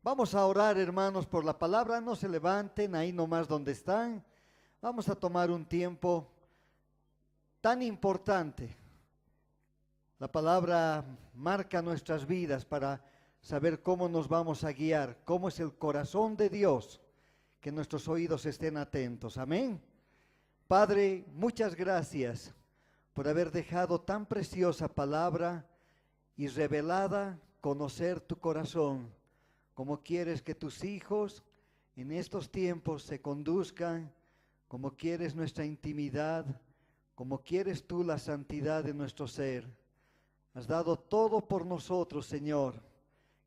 Vamos a orar, hermanos, por la palabra. No se levanten ahí nomás donde están. Vamos a tomar un tiempo tan importante. La palabra marca nuestras vidas para saber cómo nos vamos a guiar, cómo es el corazón de Dios, que nuestros oídos estén atentos. Amén. Padre, muchas gracias por haber dejado tan preciosa palabra y revelada conocer tu corazón. Cómo quieres que tus hijos en estos tiempos se conduzcan, cómo quieres nuestra intimidad, cómo quieres tú la santidad de nuestro ser. Has dado todo por nosotros, Señor,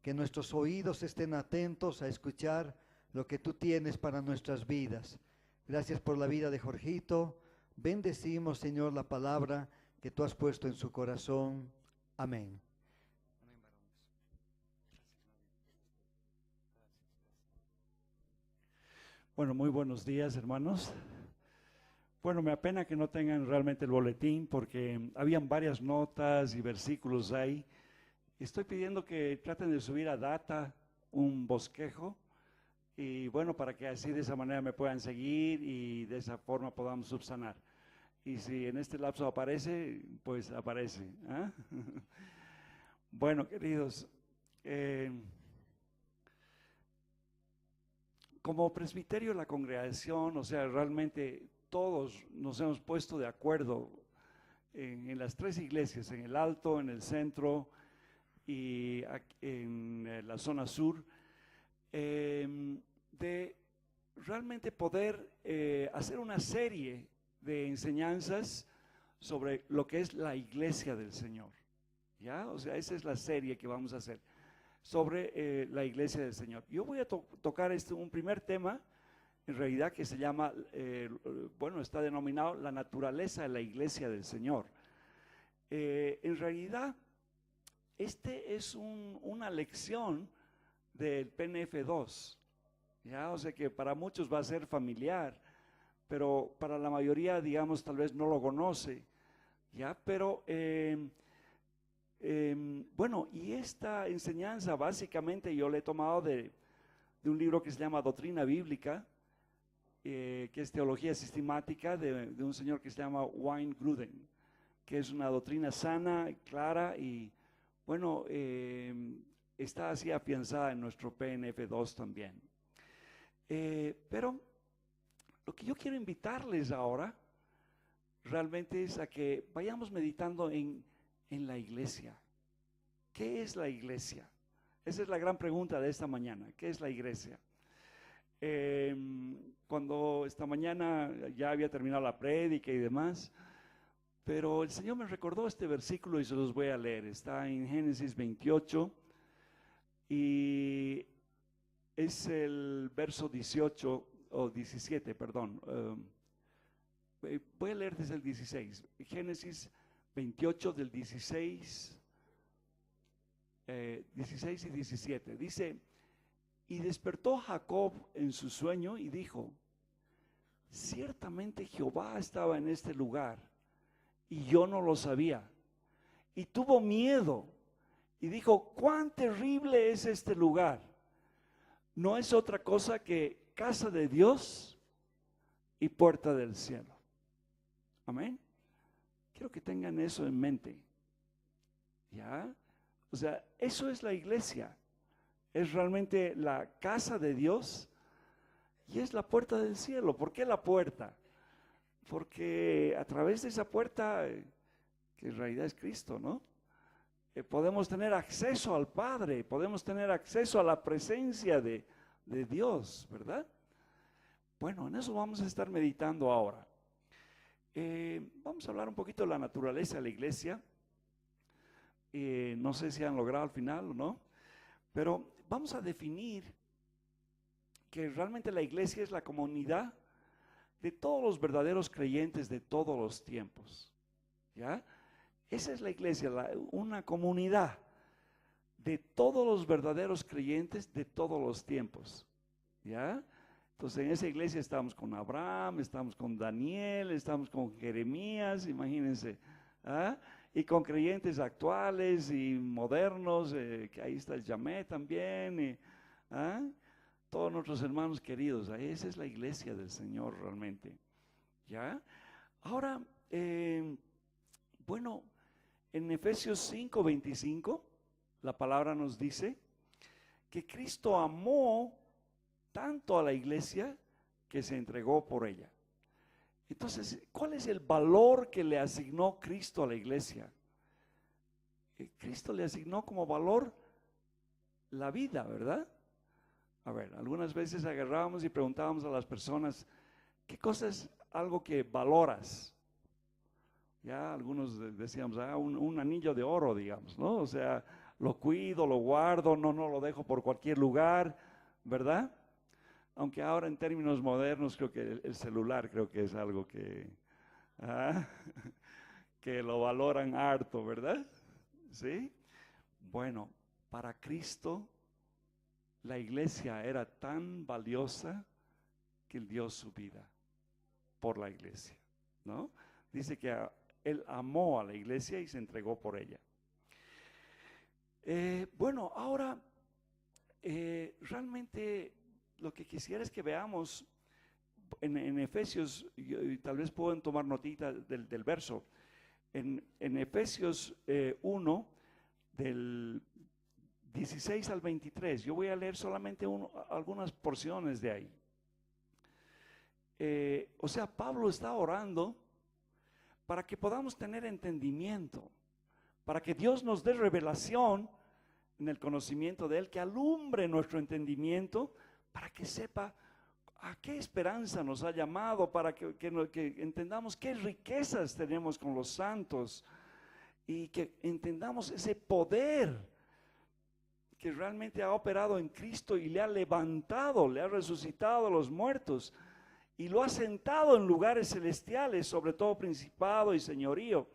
que nuestros oídos estén atentos a escuchar lo que tú tienes para nuestras vidas. Gracias por la vida de Jorgito. Bendecimos, Señor, la palabra que tú has puesto en su corazón. Amén. Bueno, muy buenos días, hermanos. Bueno, me apena que no tengan realmente el boletín porque habían varias notas y versículos ahí. Estoy pidiendo que traten de subir a Data un bosquejo y bueno, para que así de esa manera me puedan seguir y de esa forma podamos subsanar. Y si en este lapso aparece, pues aparece. ¿Ah? Bueno, queridos, como presbiterio de la congregación, o sea, realmente todos nos hemos puesto de acuerdo en las tres iglesias, en el Alto, en el Centro y en la zona sur, de realmente poder hacer una serie de enseñanzas sobre lo que es la iglesia del Señor. ¿Ya? O sea, esa es la serie que vamos a hacer sobre la iglesia del Señor. Yo voy a tocar un primer tema, en realidad que se llama, bueno, está denominado la naturaleza de la iglesia del Señor. En realidad, este es una lección del PNF 2, ¿ya? O sea que para muchos va a ser familiar, pero para la mayoría, digamos, tal vez no lo conoce, ¿ya? Pero bueno, y esta enseñanza básicamente yo la he tomado de un libro que se llama Doctrina Bíblica, que es teología sistemática de un señor que se llama Wayne Grudem, que es una doctrina sana, clara y bueno, está así afianzada en nuestro PNF 2 también. Pero lo que yo quiero invitarles ahora realmente es a que vayamos meditando en la iglesia. ¿Qué es la iglesia? Esa es la gran pregunta de esta mañana. ¿Qué es la iglesia? Cuando esta mañana ya había terminado la prédica y demás, pero el Señor me recordó este versículo y se los voy a leer. Está en Génesis 28 y es el verso 18 o 17, perdón. Voy a leer desde el 16. Génesis 28 del 16 y 17. Dice: y despertó Jacob en su sueño y dijo: ciertamente Jehová estaba en este lugar y yo no lo sabía. Y tuvo miedo y dijo: cuán terrible es este lugar. No es otra cosa que casa de Dios y puerta del cielo. Amén. Quiero que tengan eso en mente. ¿Ya? O sea, eso es la iglesia. Es realmente la casa de Dios y es la puerta del cielo. ¿Por qué la puerta? Porque a través de esa puerta, que en realidad es Cristo, ¿no? Podemos tener acceso al Padre, podemos tener acceso a la presencia de Dios, ¿verdad? Bueno, en eso vamos a estar meditando ahora. Vamos a hablar un poquito de la naturaleza de la iglesia. No sé si han logrado al final o no, pero vamos a definir que realmente la iglesia es la comunidad de todos los verdaderos creyentes de todos los tiempos. ¿Ya? Esa es la iglesia, una comunidad de todos los verdaderos creyentes de todos los tiempos. ¿Ya? Entonces en esa iglesia estamos con Abraham, estamos con Daniel, estamos con Jeremías, imagínense, ¿ah? Y con creyentes actuales y modernos, que ahí está el Yamé también, ¿Ah? Todos nuestros hermanos queridos, esa es la iglesia del Señor realmente. ¿Ya? Ahora, bueno, en Efesios 5:25, la palabra nos dice que Cristo amó tanto a la iglesia que se entregó por ella. Entonces, ¿cuál es el valor que le asignó Cristo a la iglesia? Cristo le asignó como valor la vida, ¿verdad? A ver, algunas veces agarrábamos y preguntábamos a las personas, ¿qué cosa es algo que valoras? Ya algunos decíamos, un anillo de oro, digamos, ¿no? O sea, lo cuido, lo guardo, no lo dejo por cualquier lugar, ¿verdad? Aunque ahora en términos modernos creo que el celular creo que es algo que lo valoran harto, ¿verdad? ¿Sí? Bueno, para Cristo la iglesia era tan valiosa que Él dio su vida por la iglesia, ¿no? Dice que Él amó a la iglesia y se entregó por ella. Bueno, ahora realmente lo que quisiera es que veamos en Efesios, y tal vez pueden tomar notita del verso, en Efesios 1, del 16 al 23, yo voy a leer solamente algunas porciones de ahí. O sea, Pablo está orando para que podamos tener entendimiento, para que Dios nos dé revelación en el conocimiento de Él, que alumbre nuestro entendimiento, para que sepa a qué esperanza nos ha llamado, para que entendamos qué riquezas tenemos con los santos y que entendamos ese poder que realmente ha operado en Cristo y le ha levantado, le ha resucitado a los muertos y lo ha sentado en lugares celestiales, sobre todo principado y señorío.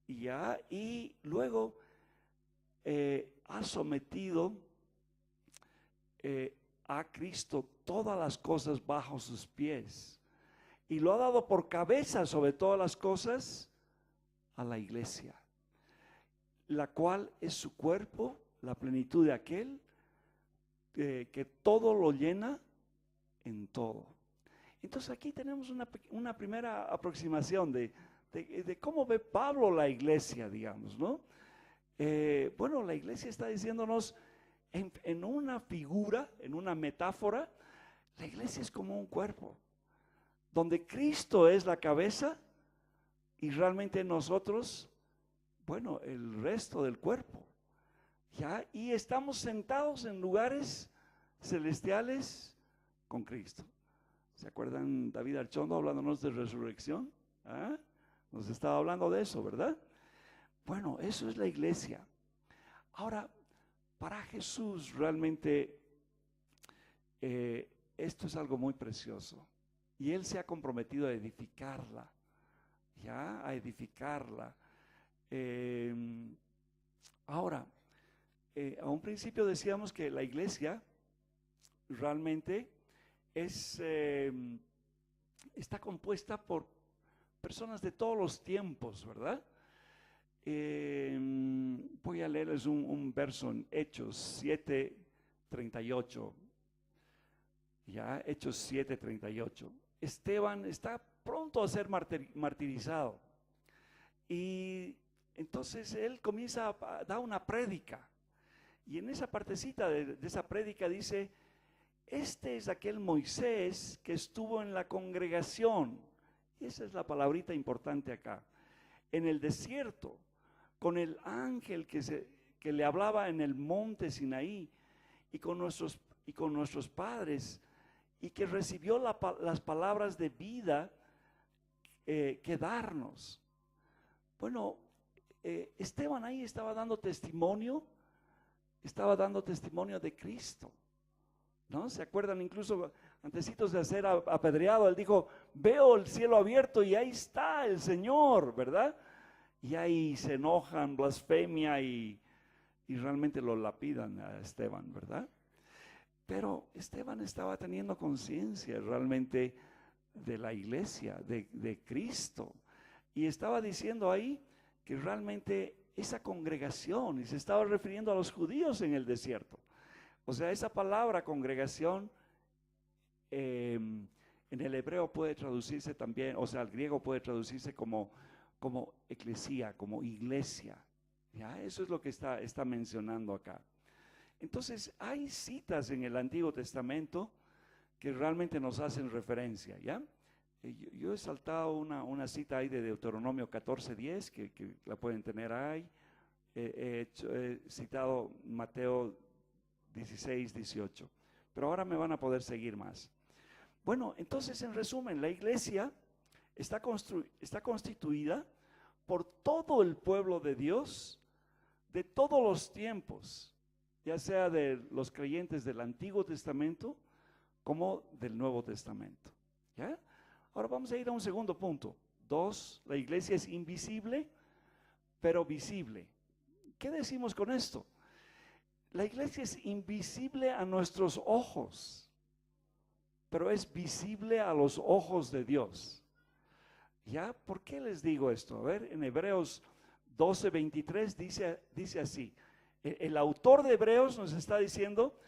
Y luego ha sometido a Cristo todas las cosas bajo sus pies y lo ha dado por cabeza sobre todas las cosas a la iglesia, la cual es su cuerpo, la plenitud de aquel que todo lo llena en todo. Entonces aquí tenemos una primera aproximación de cómo ve Pablo la iglesia, digamos, ¿no? Bueno, la iglesia está diciéndonos en una figura, en una metáfora, la iglesia es como un cuerpo, donde Cristo es la cabeza y realmente nosotros, bueno, el resto del cuerpo, ¿ya? Y estamos sentados en lugares celestiales con Cristo. ¿Se acuerdan David Archondo hablándonos de resurrección? ¿Ah? Nos estaba hablando de eso, ¿verdad? Bueno, eso es la iglesia. Ahora, para Jesús realmente esto es algo muy precioso. Y Él se ha comprometido a edificarla, ¿ya? A edificarla. Ahora, a un principio decíamos que la iglesia realmente está compuesta por personas de todos los tiempos, ¿verdad? Voy a leerles un verso en Hechos 7:38. Ya, Hechos 7:38. Esteban está pronto a ser martirizado. Y entonces él comienza a dar una prédica. Y en esa partecita de esa prédica dice: este es aquel Moisés que estuvo en la congregación. Y esa es la palabrita importante acá. En el desierto, con el ángel que le hablaba en el monte Sinaí, y con nuestros padres, y que recibió las palabras de vida que darnos. Bueno, Esteban ahí estaba dando testimonio de Cristo, ¿no? ¿Se acuerdan? Incluso antecitos de ser apedreado, él dijo: veo el cielo abierto y ahí está el Señor, ¿verdad? Y ahí se enojan, blasfemia y realmente lo lapidan a Esteban, ¿verdad? Pero Esteban estaba teniendo conciencia realmente de la iglesia, de Cristo, y estaba diciendo ahí que realmente esa congregación, y se estaba refiriendo a los judíos en el desierto, O sea, esa palabra congregación en el hebreo puede traducirse también, o sea, el griego puede traducirse como eclesía, como iglesia. ¿Ya? Eso es lo que está mencionando acá. Entonces, hay citas en el Antiguo Testamento que realmente nos hacen referencia, ¿ya? Yo he saltado una cita ahí de Deuteronomio 14:10, que la pueden tener ahí. He citado Mateo 16:18, pero ahora me van a poder seguir más. Bueno, entonces, en resumen, la iglesia está constituida por todo el pueblo de Dios, de todos los tiempos, ya sea de los creyentes del Antiguo Testamento como del Nuevo Testamento. ¿Ya? Ahora vamos a ir a un segundo punto. 2, la iglesia es invisible, pero visible. ¿Qué decimos con esto? La iglesia es invisible a nuestros ojos, pero es visible a los ojos de Dios. ¿Ya? ¿Por qué les digo esto? A ver, en Hebreos 12:23 dice así. El autor de Hebreos nos está diciendo,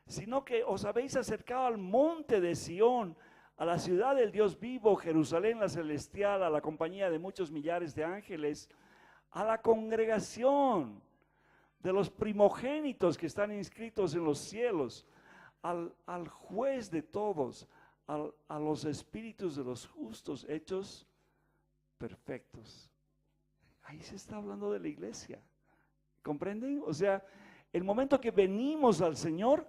sino que os habéis acercado al monte de Sión, a la ciudad del Dios vivo, Jerusalén la celestial, a la compañía de muchos millares de ángeles, a la congregación de los primogénitos que están inscritos en los cielos, al juez de todos, a los espíritus de los justos hechos perfectos. Ahí se está hablando de la iglesia. ¿Comprenden? O sea, el momento que venimos al Señor,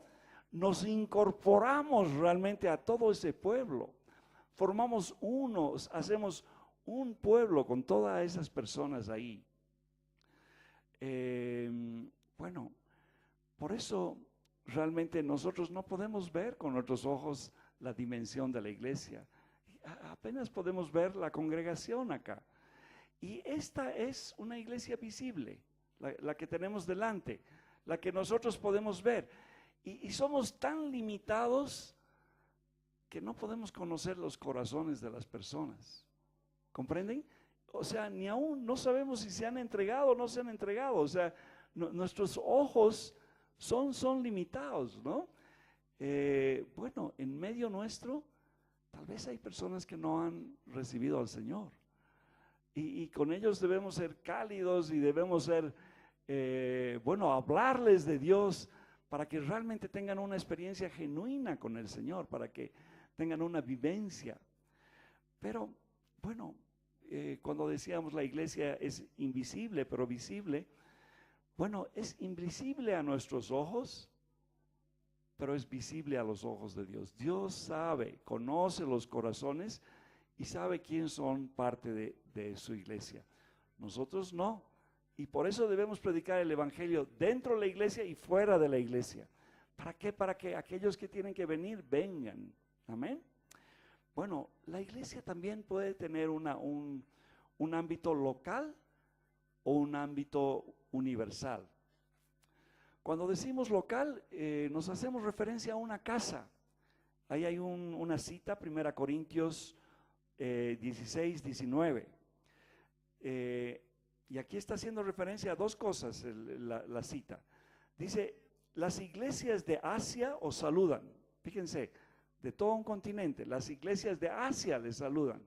nos incorporamos realmente a todo ese pueblo. Formamos unos, hacemos un pueblo con todas esas personas ahí. Bueno, por eso realmente nosotros no podemos ver con nuestros ojos la dimensión de la iglesia. Apenas podemos ver la congregación acá. Y esta es una iglesia visible, la que tenemos delante, la que nosotros podemos ver. Y somos tan limitados que no podemos conocer los corazones de las personas. ¿Comprenden? O sea, ni aún no sabemos si se han entregado o no se han entregado. O sea, nuestros ojos son limitados, ¿no? Bueno, en medio nuestro, tal vez hay personas que no han recibido al Señor. Y con ellos debemos ser cálidos y debemos ser, bueno, hablarles de Dios para que realmente tengan una experiencia genuina con el Señor, para que tengan una vivencia. Pero, bueno, cuando decíamos la iglesia es invisible, pero visible, bueno, es invisible a nuestros ojos, pero es visible a los ojos de Dios. Dios sabe, conoce los corazones y sabe quién son parte de su iglesia. Nosotros no. Y por eso debemos predicar el evangelio dentro de la iglesia y fuera de la iglesia. ¿Para qué? Para que aquellos que tienen que venir, vengan. Amén. Bueno, la iglesia también puede tener un ámbito local o un ámbito universal. Cuando decimos local, nos hacemos referencia a una casa. Ahí hay una cita, 1 Corintios 16:19. Y aquí está haciendo referencia a dos cosas la cita. Dice, las iglesias de Asia os saludan. Fíjense, de todo un continente, las iglesias de Asia les saludan.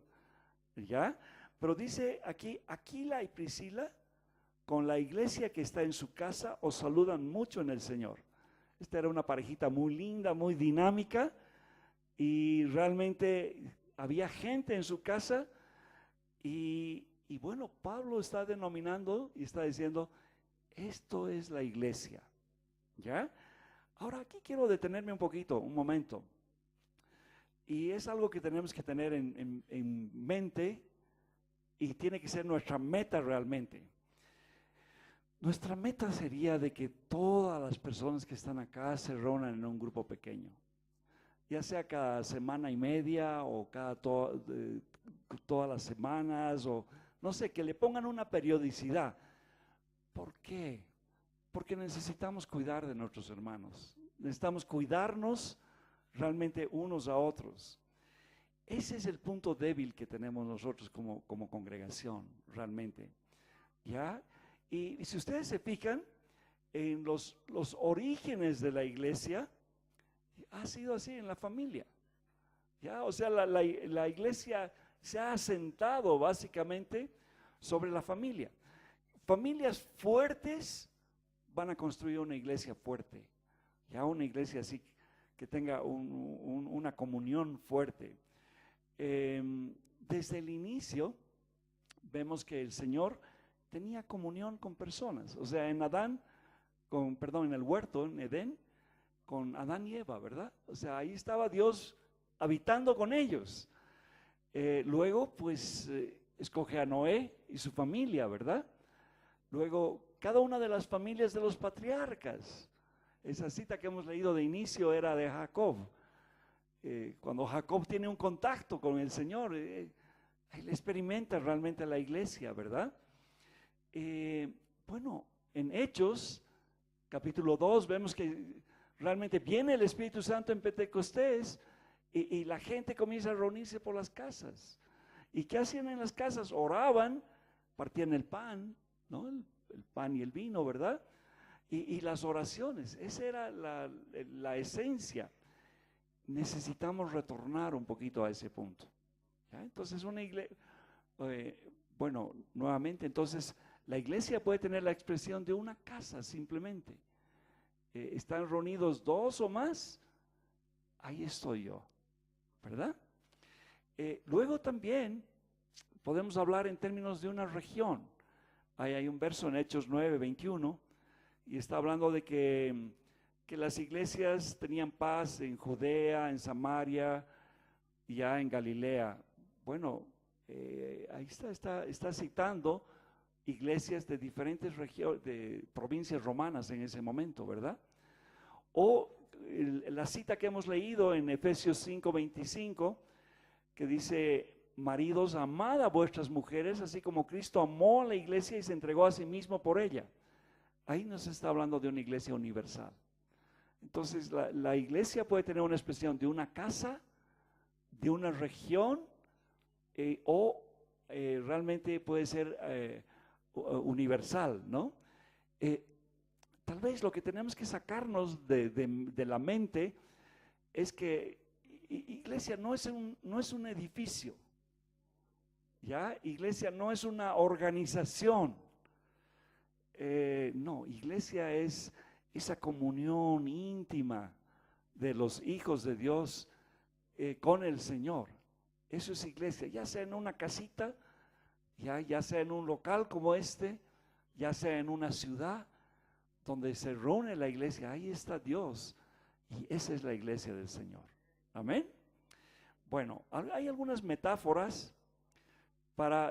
¿Ya? Pero dice aquí, Aquila y Priscila, con la iglesia que está en su casa, os saludan mucho en el Señor. Esta era una parejita muy linda, muy dinámica, y realmente había gente en su casa, y bueno, Pablo está denominando y está diciendo, esto es la iglesia. ¿Ya? Ahora aquí quiero detenerme un poquito, un momento. Y es algo que tenemos que tener en mente y tiene que ser nuestra meta realmente. Nuestra meta sería de que todas las personas que están acá se reúnan en un grupo pequeño, ya sea cada semana y media o todas las semanas, o no sé, que le pongan una periodicidad. ¿Por qué? Porque necesitamos cuidar de nuestros hermanos, necesitamos cuidarnos realmente unos a otros. Ese es el punto débil que tenemos nosotros como congregación, realmente. ¿Ya? Y si ustedes se fijan, en los orígenes de la iglesia, ha sido así en la familia. ¿Ya? O sea, la iglesia se ha asentado básicamente sobre la familia. Familias fuertes van a construir una iglesia fuerte, ya una iglesia así que tenga una comunión fuerte. Desde el inicio vemos que el Señor tenía comunión con personas, o sea, en el huerto, en Edén, con Adán y Eva, ¿verdad? O sea, ahí estaba Dios habitando con ellos. Luego, pues, escoge a Noé y su familia, ¿verdad? Luego, cada una de las familias de los patriarcas. Esa cita que hemos leído de inicio era de Jacob. Cuando Jacob tiene un contacto con el Señor, él experimenta realmente la iglesia, ¿verdad? Bueno, en Hechos, capítulo 2, vemos que realmente viene el Espíritu Santo en Pentecostés y la gente comienza a reunirse por las casas. ¿Y qué hacían en las casas? Oraban, partían el pan, ¿no? El pan y el vino, ¿verdad? Y las oraciones, esa era la esencia. Necesitamos retornar un poquito a ese punto. ¿Ya? Entonces una iglesia, nuevamente, entonces la iglesia puede tener la expresión de una casa simplemente. Están reunidos dos o más, ahí estoy yo, ¿verdad? Luego también podemos hablar en términos de una región. Ahí hay un verso en Hechos 9:21 y está hablando de que las iglesias tenían paz en Judea, en Samaria y ya en Galilea. Bueno, ahí está citando iglesias de diferentes regiones, de provincias romanas en ese momento, ¿verdad? O la cita que hemos leído en Efesios 5:25, que dice: maridos, amad a vuestras mujeres, así como Cristo amó a la iglesia y se entregó a sí mismo por ella. Ahí nos está hablando de una iglesia universal. Entonces, la iglesia puede tener una expresión de una casa, de una región, o realmente puede ser universal, ¿no? Tal vez lo que tenemos que sacarnos de la mente es que iglesia no es un edificio, ¿ya? Iglesia no es una organización. No, iglesia es esa comunión íntima de los hijos de Dios con el Señor. Eso es iglesia, ya sea en una casita, ya sea en un local como este, ya sea en una ciudad donde se reúne la iglesia, ahí está Dios y esa es la iglesia del Señor. Amén. Bueno, hay algunas metáforas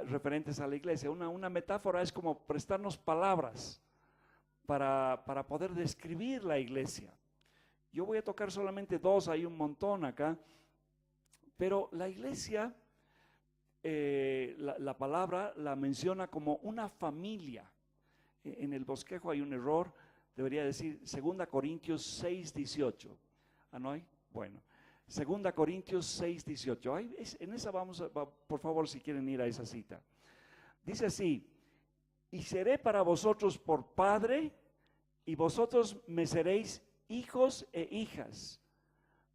referentes a la iglesia. Una metáfora es como prestarnos palabras para poder describir la iglesia. Yo voy a tocar solamente dos, hay un montón acá, pero la iglesia, la palabra la menciona como una familia. En el bosquejo hay un error, debería decir 2 Corintios 6:18. ¿Ah, no hay? Bueno. 2 Corintios 6:18. En esa por favor, si quieren ir a esa cita. Dice así: y seré para vosotros por padre, y vosotros me seréis hijos e hijas,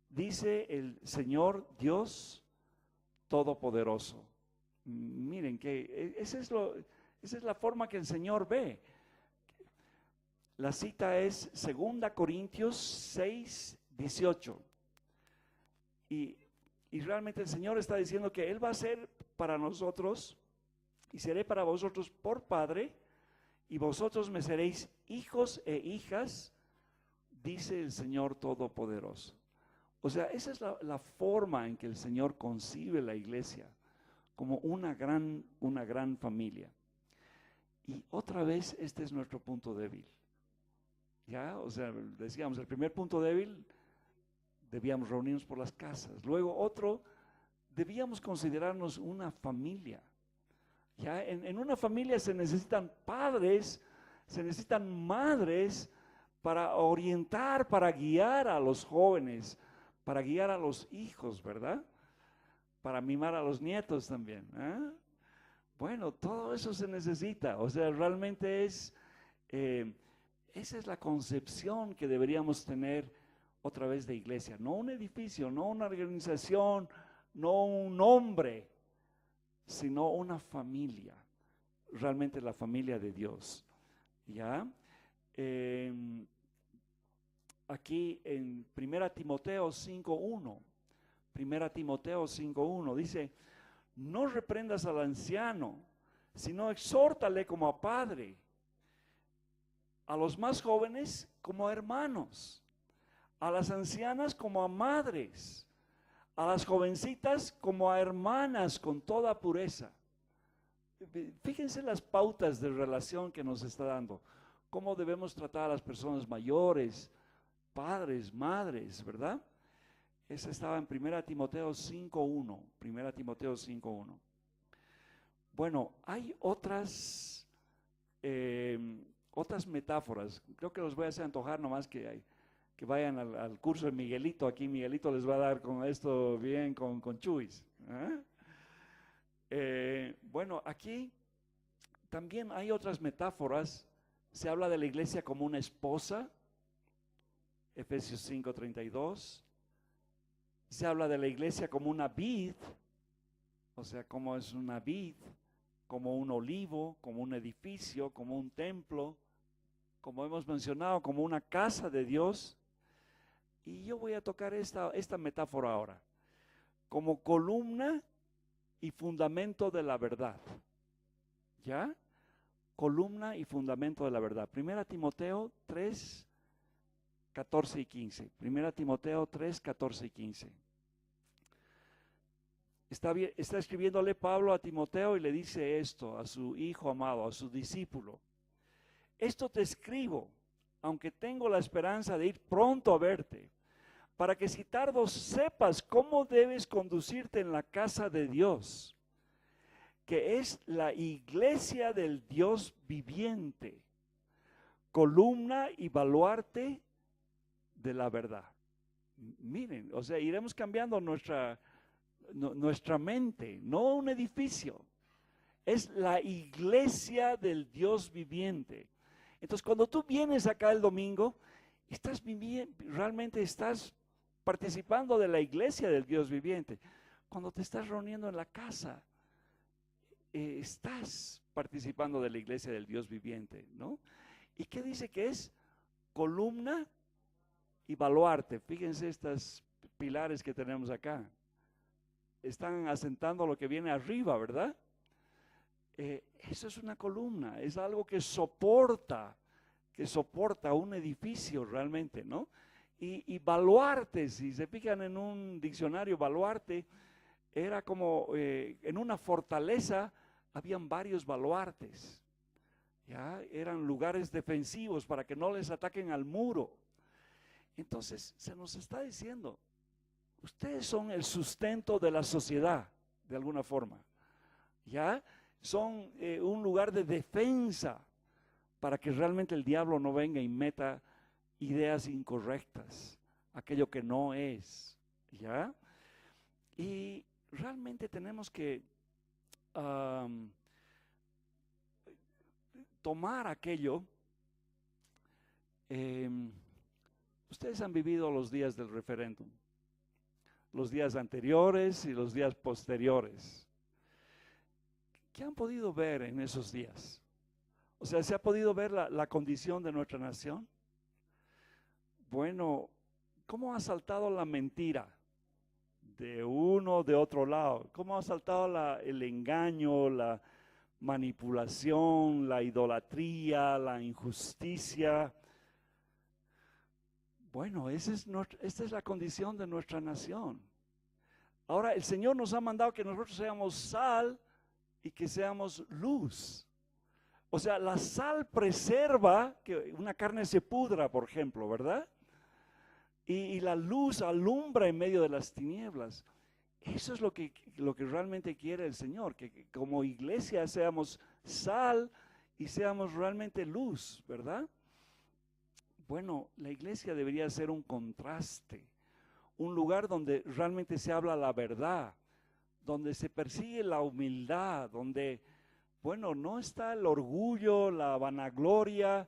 dice el Señor Dios Todopoderoso. Miren que esa es la forma que el Señor ve. La cita es 2 Corintios 6:18. Y realmente el Señor está diciendo que Él va a ser para nosotros, y seré para vosotros por padre, y vosotros me seréis hijos e hijas, dice el Señor Todopoderoso. O sea, esa es la forma en que el Señor concibe la iglesia, como una gran familia. Y otra vez, este es nuestro punto débil. Ya, o sea, decíamos, el primer punto débil, debíamos reunirnos por las casas. Luego otro, debíamos considerarnos una familia. Ya, en una familia se necesitan padres, se necesitan madres para orientar, para guiar a los jóvenes, para guiar a los hijos, ¿verdad? Para mimar a los nietos también. Bueno, todo eso se necesita. O sea, realmente es Esa es la concepción que deberíamos tener otra vez de iglesia. No un edificio, no una organización, no un hombre, sino una familia. Realmente la familia de Dios. ¿Ya? Aquí en 1 Timoteo 5:1, 1 Timoteo 5:1 dice, no reprendas al anciano, sino exhórtale como a padre, a los más jóvenes como a hermanos, a las ancianas como a madres, a las jovencitas como a hermanas con toda pureza. Fíjense las pautas de relación que nos está dando, cómo debemos tratar a las personas mayores, padres, madres, ¿verdad? Esa estaba en 1 Timoteo 5:1, 1 Timoteo 5:1. Bueno, hay otras metáforas, creo que los voy a hacer antojar nomás que vayan al curso de Miguelito. Aquí Miguelito les va a dar con esto bien con Chuis. Bueno, aquí también hay otras metáforas. Se habla de la iglesia como una esposa, Efesios 5:32. Se habla de la iglesia como una vid, o sea, como es una vid, como un olivo, como un edificio, como un templo, como hemos mencionado, como una casa de Dios. Y yo voy a tocar esta metáfora ahora, como columna y fundamento de la verdad. ¿Ya? Columna y fundamento de la verdad. 1 Timoteo 3, 14 y 15. 1 Timoteo 3, 14 y 15. Está escribiéndole Pablo a Timoteo y le dice esto a su hijo amado, a su discípulo. Esto te escribo, aunque tengo la esperanza de ir pronto a verte, para que si tardo sepas cómo debes conducirte en la casa de Dios, que es la iglesia del Dios viviente, columna y baluarte de la verdad. Miren, o sea, iremos cambiando nuestra mente, no un edificio, es la iglesia del Dios viviente. Entonces, cuando tú vienes acá el domingo, realmente estás participando de la iglesia del Dios viviente. Cuando te estás reuniendo en la casa, estás participando de la iglesia del Dios viviente, ¿no? ¿Y qué dice que es? Columna y baluarte. Fíjense estos pilares que tenemos acá. Están asentando lo que viene arriba, ¿verdad? Eso es una columna, es algo que soporta un edificio realmente, ¿no? Y baluarte, si se fijan en un diccionario, baluarte era como en una fortaleza habían varios baluartes, ¿ya? Eran lugares defensivos para que no les ataquen al muro. Entonces se nos está diciendo, ustedes son el sustento de la sociedad, de alguna forma, ¿ya? Son un lugar de defensa para que realmente el diablo no venga y meta ideas incorrectas, aquello que no es, ¿ya? Y realmente tenemos que tomar aquello. Ustedes han vivido los días del referéndum, los días anteriores y los días posteriores. ¿Qué han podido ver en esos días? O sea, ¿se ha podido ver la condición de nuestra nación? Bueno, ¿cómo ha saltado la mentira de uno, de otro lado? ¿Cómo ha saltado el engaño, la manipulación, la idolatría, la injusticia? Bueno, esta es la condición de nuestra nación. Ahora, el Señor nos ha mandado que nosotros seamos sal y que seamos luz. O sea, la sal preserva que una carne se pudra, por ejemplo, ¿verdad? Y la luz alumbra en medio de las tinieblas. Eso es lo que realmente quiere el Señor, que como iglesia seamos sal y seamos realmente luz, ¿verdad? Bueno, la iglesia debería ser un contraste, un lugar donde realmente se habla la verdad, donde se persigue la humildad, donde, bueno, no está el orgullo, la vanagloria,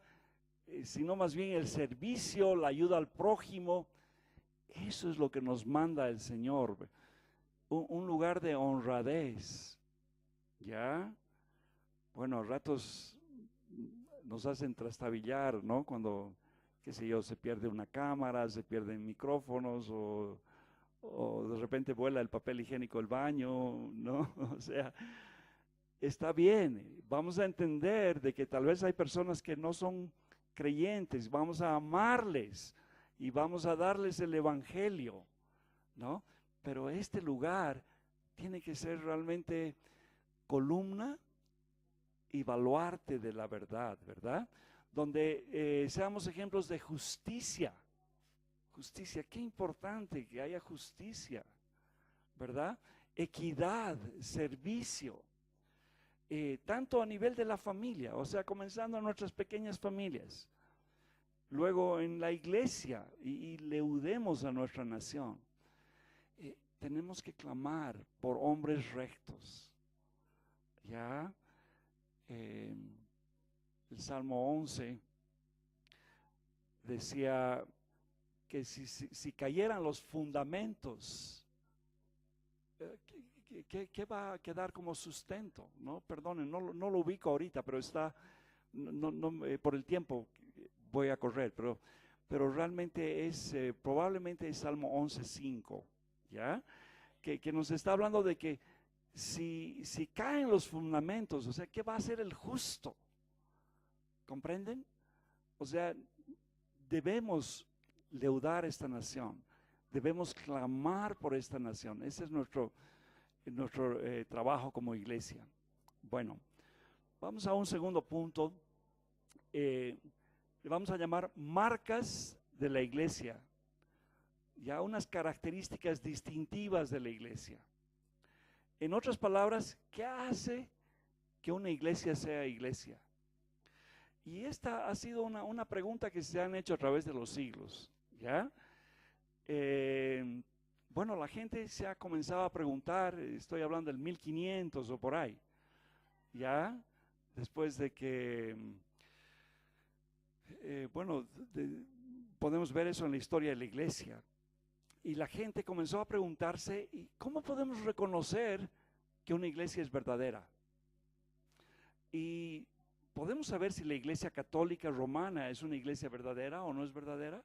sino más bien el servicio, la ayuda al prójimo. Eso es lo que nos manda el Señor. Un lugar de honradez. ¿Ya? Bueno, a ratos nos hacen trastabillar, ¿no? Cuando, qué sé yo, se pierde una cámara, se pierden micrófonos o de repente vuela el papel higiénico del baño, ¿no? O sea, está bien, vamos a entender de que tal vez hay personas que no son creyentes, vamos a amarles y vamos a darles el evangelio, ¿no? Pero este lugar tiene que ser realmente columna y baluarte de la verdad, ¿verdad? Donde seamos ejemplos de justicia. Justicia, qué importante que haya justicia, ¿verdad? Equidad, servicio, tanto a nivel de la familia, o sea, comenzando en nuestras pequeñas familias, luego en la iglesia y leudemos a nuestra nación. Tenemos que clamar por hombres rectos, ¿ya? El Salmo 11 decía que si cayeran los fundamentos, ¿qué va a quedar como sustento? ¿No? Perdonen, no lo ubico ahorita, pero está, por el tiempo voy a correr, pero realmente es, probablemente es Salmo 11:5, ¿ya? Que nos está hablando de que si caen los fundamentos, o sea, ¿qué va a hacer el justo? ¿Comprenden? O sea, debemos leudar esta nación, debemos clamar por esta nación. Ese es nuestro trabajo como iglesia. Bueno, vamos a un segundo punto. Le vamos a llamar marcas de la iglesia, ya unas características distintivas de la iglesia. En otras palabras, ¿qué hace que una iglesia sea iglesia? Y esta ha sido una pregunta que se han hecho a través de los siglos, ¿ya? Bueno, la gente se ha comenzado a preguntar, estoy hablando del 1500 o por ahí, ¿ya? Después de que, bueno, podemos ver eso en la historia de la iglesia. Y la gente comenzó a preguntarse, ¿y cómo podemos reconocer que una iglesia es verdadera? Y podemos saber si la iglesia católica romana es una iglesia verdadera o no es verdadera.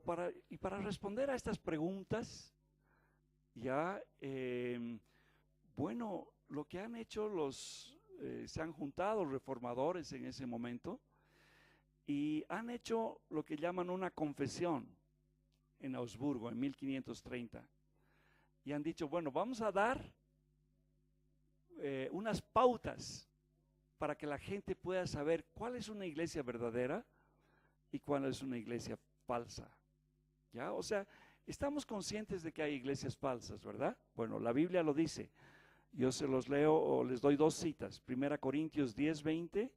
Para responder a estas preguntas, ya, bueno, lo que han hecho se han juntado reformadores en ese momento y han hecho lo que llaman una confesión en Augsburgo en 1530. Y han dicho, bueno, vamos a dar unas pautas para que la gente pueda saber cuál es una iglesia verdadera y cuál es una iglesia falsa. ¿Ya? O sea, estamos conscientes de que hay iglesias falsas, ¿verdad? Bueno, la Biblia lo dice. Yo se los leo o les doy dos citas. 1 Corintios 10:20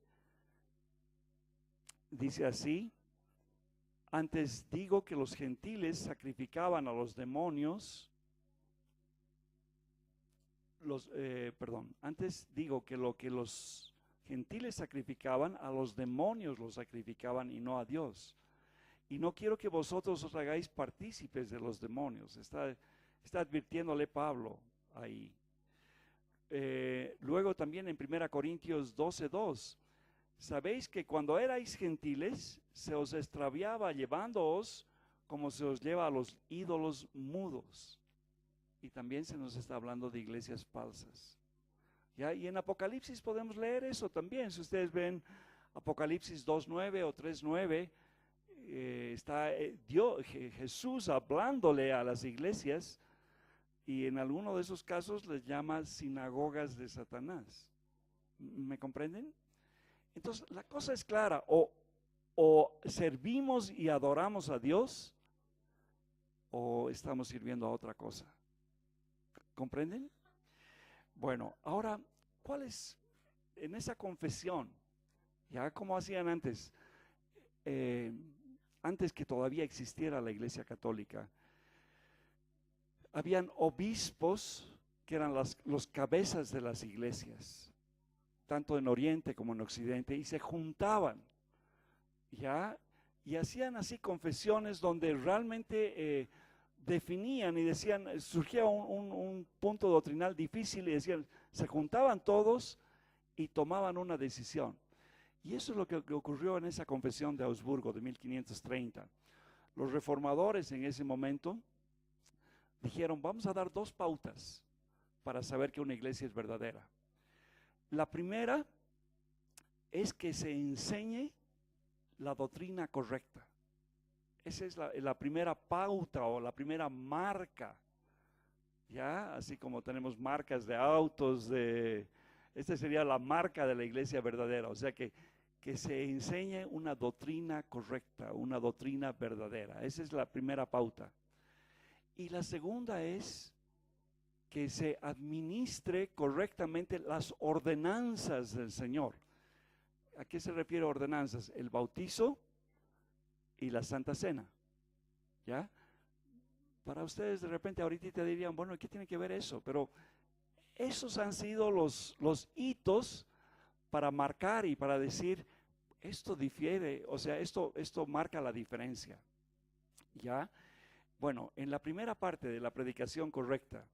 dice así: antes digo que los gentiles sacrificaban a los demonios. Antes digo que lo que los gentiles sacrificaban, a los demonios los sacrificaban y no a Dios. Y no quiero que vosotros os hagáis partícipes de los demonios. Está advirtiéndole Pablo ahí. Luego también en 1 Corintios 12:2, sabéis que cuando erais gentiles se os extraviaba llevándoos como se os lleva a los ídolos mudos. Y también se nos está hablando de iglesias falsas. ¿Ya? Y en Apocalipsis podemos leer eso también. Si ustedes ven Apocalipsis 2:9 o 3:9, está Jesús hablándole a las iglesias y en alguno de esos casos les llama sinagogas de Satanás. ¿Me comprenden? Entonces la cosa es clara, o servimos y adoramos a Dios o estamos sirviendo a otra cosa. ¿Comprenden? Bueno, ahora, ¿cuál es en esa confesión? Ya como hacían antes, antes que todavía existiera la Iglesia Católica, habían obispos que eran los cabezas de las iglesias, tanto en Oriente como en Occidente, y se juntaban ¿ya? Y hacían así confesiones donde realmente definían y decían, surgía un punto doctrinal difícil y decían, se juntaban todos y tomaban una decisión. Y eso es lo que ocurrió en esa confesión de Augsburgo de 1530. Los reformadores en ese momento dijeron, vamos a dar 2 pautas para saber que una iglesia es verdadera. La primera es que se enseñe la doctrina correcta. Esa es la primera pauta o la primera marca, ¿ya? Así como tenemos marcas de autos, esta sería la marca de la iglesia verdadera, o sea que se enseñe una doctrina correcta, una doctrina verdadera. Esa es la primera pauta. Y la segunda es que se administre correctamente las ordenanzas del Señor. ¿A qué se refiere ordenanzas? El bautizo y la Santa Cena, ¿ya? Para ustedes de repente ahorita te dirían, bueno, ¿qué tiene que ver eso? Pero esos han sido los hitos para marcar y para decir, esto difiere, o sea, esto marca la diferencia, ¿ya? Bueno, en la primera parte de la predicación correcta,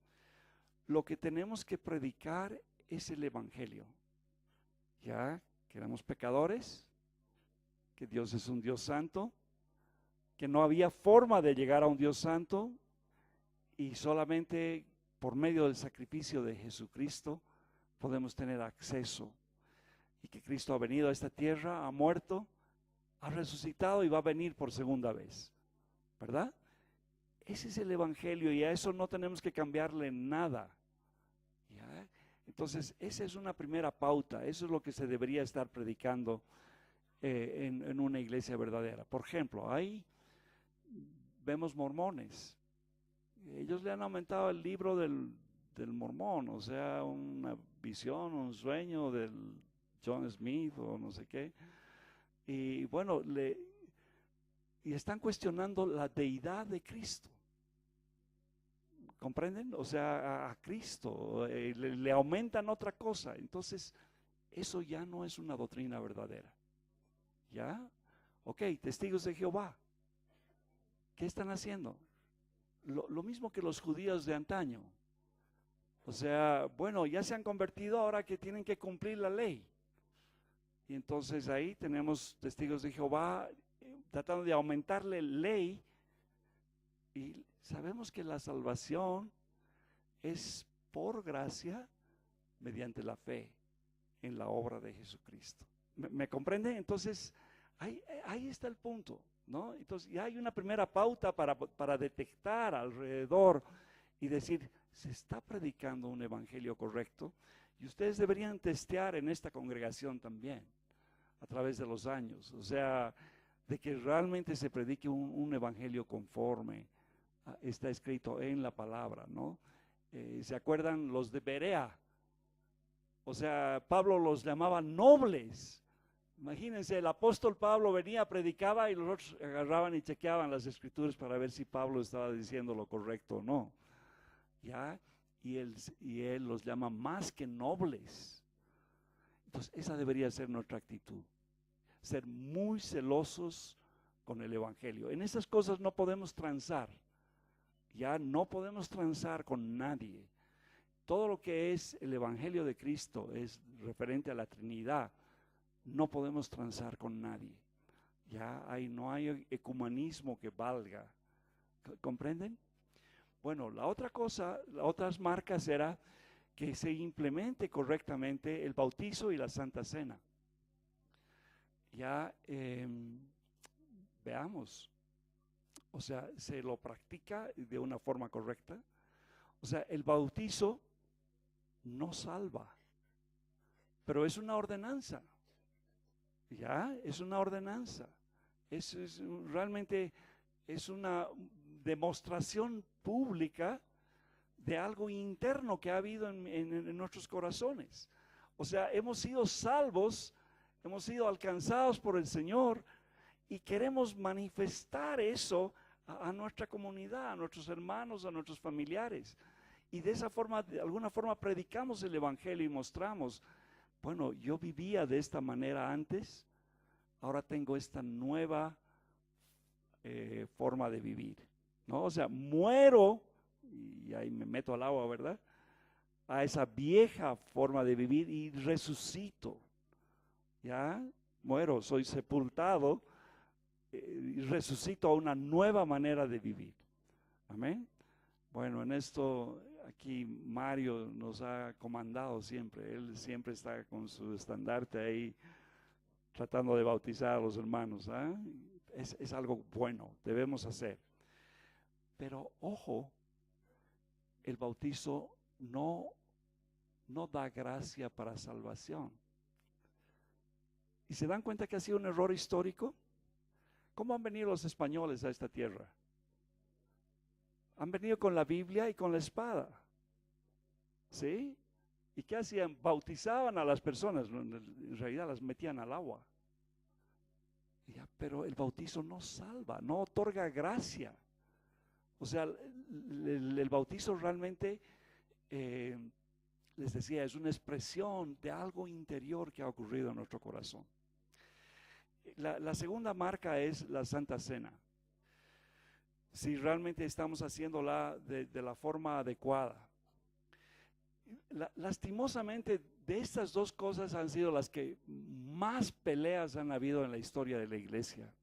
lo que tenemos que predicar es el Evangelio, ¿ya? Que éramos pecadores, que Dios es un Dios santo, que no había forma de llegar a un Dios santo y solamente por medio del sacrificio de Jesucristo podemos tener acceso, y que Cristo ha venido a esta tierra, ha muerto, ha resucitado y va a venir por segunda vez, ¿verdad? Ese es el Evangelio y a eso no tenemos que cambiarle nada, ¿ya? Entonces esa es una primera pauta, eso es lo que se debería estar predicando en una iglesia verdadera. Por ejemplo, ahí vemos mormones, ellos le han aumentado el libro del mormón, o sea, una visión, un sueño del John Smith o no sé qué, y bueno, y están cuestionando la deidad de Cristo, ¿comprenden? O sea, a Cristo le aumentan otra cosa, entonces eso ya no es una doctrina verdadera, ¿ya? Ok, testigos de Jehová, ¿qué están haciendo? Lo mismo que los judíos de antaño, o sea, bueno, ya se han convertido, ahora que tienen que cumplir la ley. Y entonces ahí tenemos testigos de Jehová tratando de aumentarle ley, y sabemos que la salvación es por gracia mediante la fe en la obra de Jesucristo. ¿Me comprende? Entonces ahí está el punto, ¿no? Entonces ya hay una primera pauta para detectar alrededor y decir, se está predicando un evangelio correcto, y ustedes deberían testear en esta congregación también a través de los años, o sea, de que realmente se predique un evangelio conforme está escrito en la palabra, ¿no? ¿Se acuerdan los de Berea? O sea, Pablo los llamaba nobles. Imagínense, el apóstol Pablo venía, predicaba y los otros agarraban y chequeaban las escrituras para ver si Pablo estaba diciendo lo correcto o no, ¿ya? Y él los llama más que nobles. Entonces esa debería ser nuestra actitud, ser muy celosos con el evangelio. En esas cosas no podemos transar, ya no podemos transar con nadie. Todo lo que es el evangelio de Cristo es referente a la Trinidad, no podemos transar con nadie. Ya no hay ecumenismo que valga, ¿comprenden? Bueno, la otra cosa, las otras marcas era que se implemente correctamente el bautizo y la Santa Cena. Ya veamos, o sea, se lo practica de una forma correcta. O sea, el bautizo no salva, pero es una ordenanza. Ya, es una ordenanza. Realmente es una demostración pública de algo interno que ha habido en nuestros corazones. O sea, hemos sido salvos, hemos sido alcanzados por el Señor y queremos manifestar eso a nuestra comunidad, a nuestros hermanos, a nuestros familiares. Y de esa forma, de alguna forma, predicamos el evangelio y mostramos, bueno, yo vivía de esta manera antes, ahora tengo esta nueva forma de vivir, ¿no? O sea, muero, y ahí me meto al agua, ¿verdad? A esa vieja forma de vivir y resucito, ¿ya? Muero, soy sepultado y resucito a una nueva manera de vivir. Amén. Bueno, en esto aquí Mario nos ha comandado siempre. Él siempre está con su estandarte ahí tratando de bautizar a los hermanos. Es algo bueno, debemos hacer. Pero ojo, el bautizo no da gracia para salvación. ¿Y se dan cuenta que ha sido un error histórico? ¿Cómo han venido los españoles a esta tierra? Han venido con la Biblia y con la espada. ¿Sí? ¿Y qué hacían? Bautizaban a las personas, en realidad las metían al agua. Ya, pero el bautizo no salva, no otorga gracia. O sea, el bautizo realmente, les decía, es una expresión de algo interior que ha ocurrido en nuestro corazón. La segunda marca es la Santa Cena. Si realmente estamos haciéndola de la forma adecuada. Lastimosamente, de estas dos cosas han sido las que más peleas han habido en la historia de la iglesia.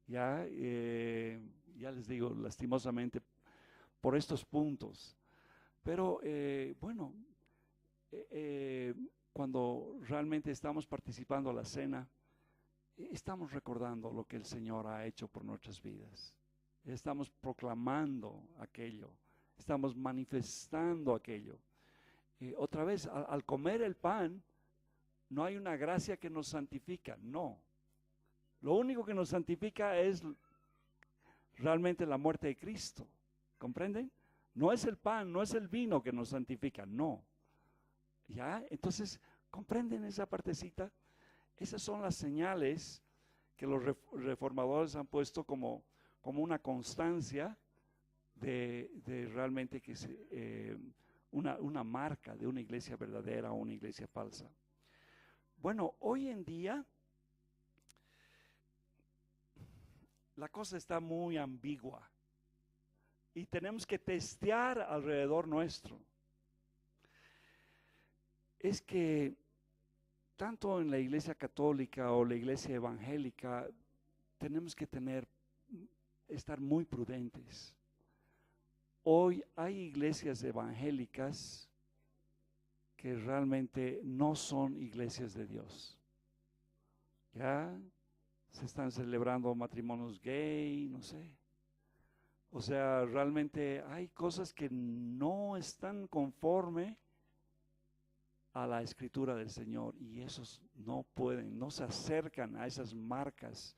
Ya les digo, lastimosamente, por estos puntos. Pero bueno, cuando realmente estamos participando en la cena, estamos recordando lo que el Señor ha hecho por nuestras vidas. Estamos proclamando aquello, estamos manifestando aquello. Otra vez, al comer el pan, no hay una gracia que nos santifica, no. Lo único que nos santifica es realmente la muerte de Cristo, ¿comprenden? No es el pan, no es el vino que nos santifica, no. ¿Ya? Entonces, ¿comprenden esa partecita? Esas son las señales que los reformadores han puesto como una constancia de realmente que una marca de una iglesia verdadera o una iglesia falsa. Bueno, hoy en día la cosa está muy ambigua y tenemos que testear alrededor nuestro. Es que tanto en la iglesia católica o la iglesia evangélica tenemos que estar muy prudentes. Hoy hay iglesias evangélicas que realmente no son iglesias de Dios. Ya se están celebrando matrimonios gay, no sé. O sea, realmente hay cosas que no están conforme a la escritura del Señor y esos no se acercan a esas marcas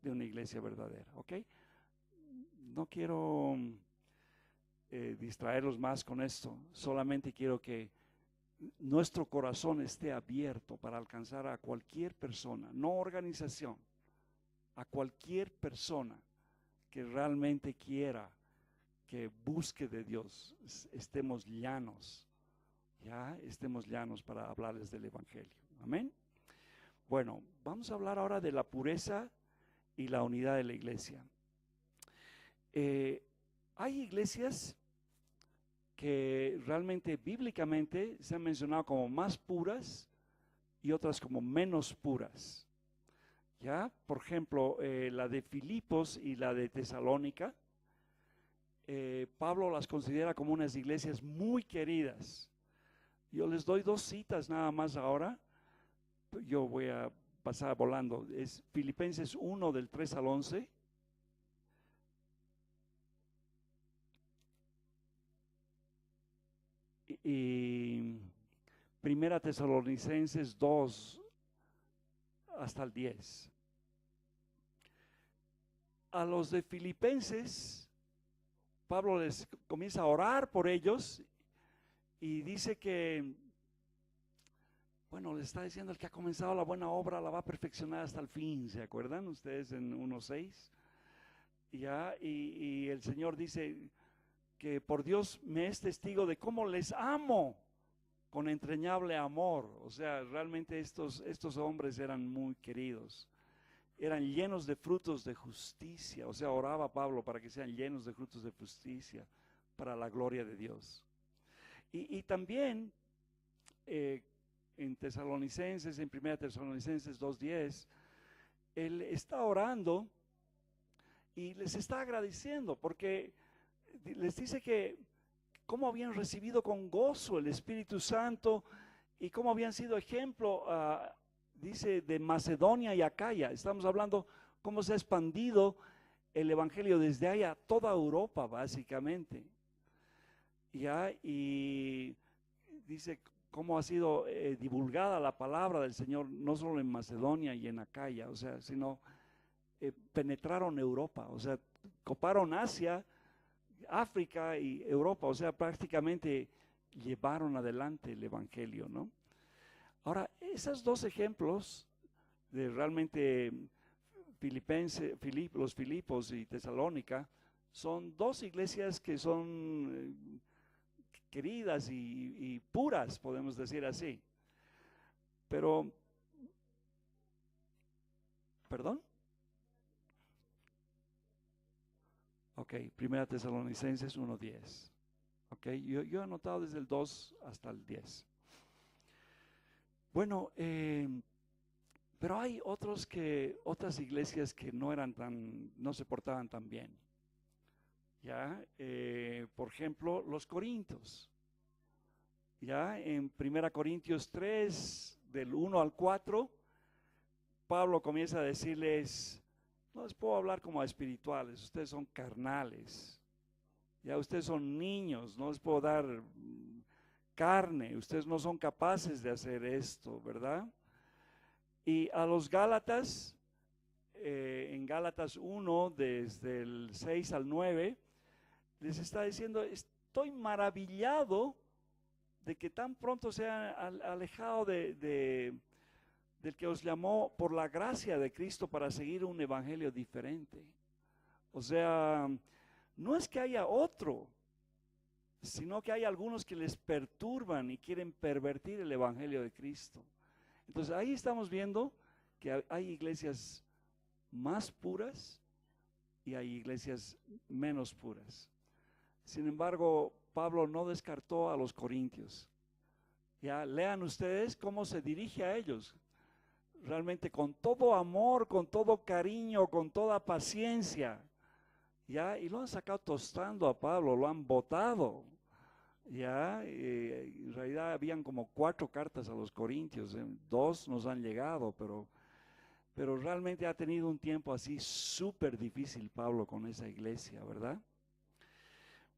de una iglesia verdadera, ¿ok? No quiero distraerlos más con esto, solamente quiero que nuestro corazón esté abierto para alcanzar a cualquier persona, no organización, a cualquier persona que realmente quiera que busque de Dios, estemos llanos. Ya estemos llanos para hablarles del Evangelio. Amén. Bueno, vamos a hablar ahora de la pureza y la unidad de la iglesia. Hay iglesias que realmente bíblicamente se han mencionado como más puras y otras como menos puras. Ya, por ejemplo, la de Filipos y la de Tesalónica, Pablo las considera como unas iglesias muy queridas. Yo les doy dos citas nada más ahora. Yo voy a pasar volando. Es Filipenses 1 del 3 al 11. Y Primera Tesalonicenses 2 hasta el 10. A los de Filipenses, Pablo les comienza a orar por ellos. Y dice que, bueno, le está diciendo el que ha comenzado la buena obra la va a perfeccionar hasta el fin, ¿se acuerdan ustedes en 1:6? Y el Señor dice que por Dios me es testigo de cómo les amo con entrañable amor. O sea, realmente estos hombres eran muy queridos. eran llenos de frutos de justicia. O sea, oraba Pablo para que sean llenos de frutos de justicia para la gloria de Dios. Y también en Tesalonicenses, en 1 Tesalonicenses 2:10, él está orando y les está agradeciendo porque les dice que cómo habían recibido con gozo el Espíritu Santo y cómo habían sido ejemplo, dice, de Macedonia y Acaya. Estamos hablando cómo se ha expandido el Evangelio desde ahí a toda Europa, básicamente. Y dice cómo ha sido divulgada la palabra del Señor, no solo en Macedonia y en Acaya, o sea, sino penetraron Europa, o sea, coparon Asia, África y Europa, o sea, prácticamente llevaron adelante el Evangelio, ¿no? Ahora, esos dos ejemplos de realmente los Filipos y Tesalónica, son dos iglesias que son queridas y puras, podemos decir así. Pero, ¿perdón? Ok, 1 Tesalonicenses 1:10. Ok, yo he anotado desde el 2 hasta el 10. Bueno, pero hay otras iglesias que no se portaban tan bien. Ya, por ejemplo, los Corintios. Ya, en 1 Corintios 3, del 1 al 4, Pablo comienza a decirles: no les puedo hablar como a espirituales, ustedes son carnales. Ya, ustedes son niños, no les puedo dar carne, ustedes no son capaces de hacer esto, ¿verdad? Y a los Gálatas, en Gálatas 1, desde el 6 al 9, les está diciendo: estoy maravillado de que tan pronto se han alejado del que os llamó por la gracia de Cristo para seguir un evangelio diferente. O sea, no es que haya otro, sino que hay algunos que les perturban y quieren pervertir el evangelio de Cristo. Entonces ahí estamos viendo que hay iglesias más puras y hay iglesias menos puras. Sin embargo, Pablo no descartó a los corintios. Ya lean ustedes cómo se dirige a ellos, realmente con todo amor, con todo cariño, con toda paciencia. Ya, y lo han sacado tostando a Pablo, lo han botado. Ya, en realidad habían como 4 cartas a los corintios, 2 nos han llegado, pero realmente ha tenido un tiempo así súper difícil Pablo con esa iglesia, ¿verdad?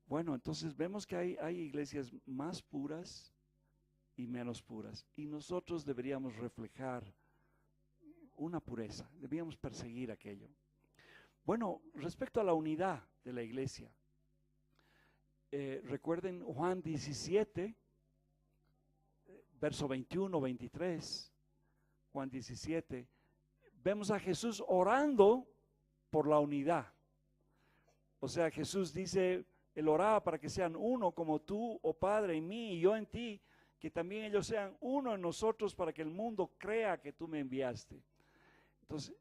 Bueno, entonces vemos que hay iglesias más puras y menos puras, y nosotros deberíamos reflejar una pureza, deberíamos perseguir aquello. Bueno, respecto a la unidad de la iglesia, recuerden Juan 17, verso 21, 23, Juan 17, vemos a Jesús orando por la unidad. O sea, Jesús dice, Él oraba para que sean uno como tú, oh Padre, en mí y yo en ti, que también ellos sean uno en nosotros para que el mundo crea que tú me enviaste. Entonces,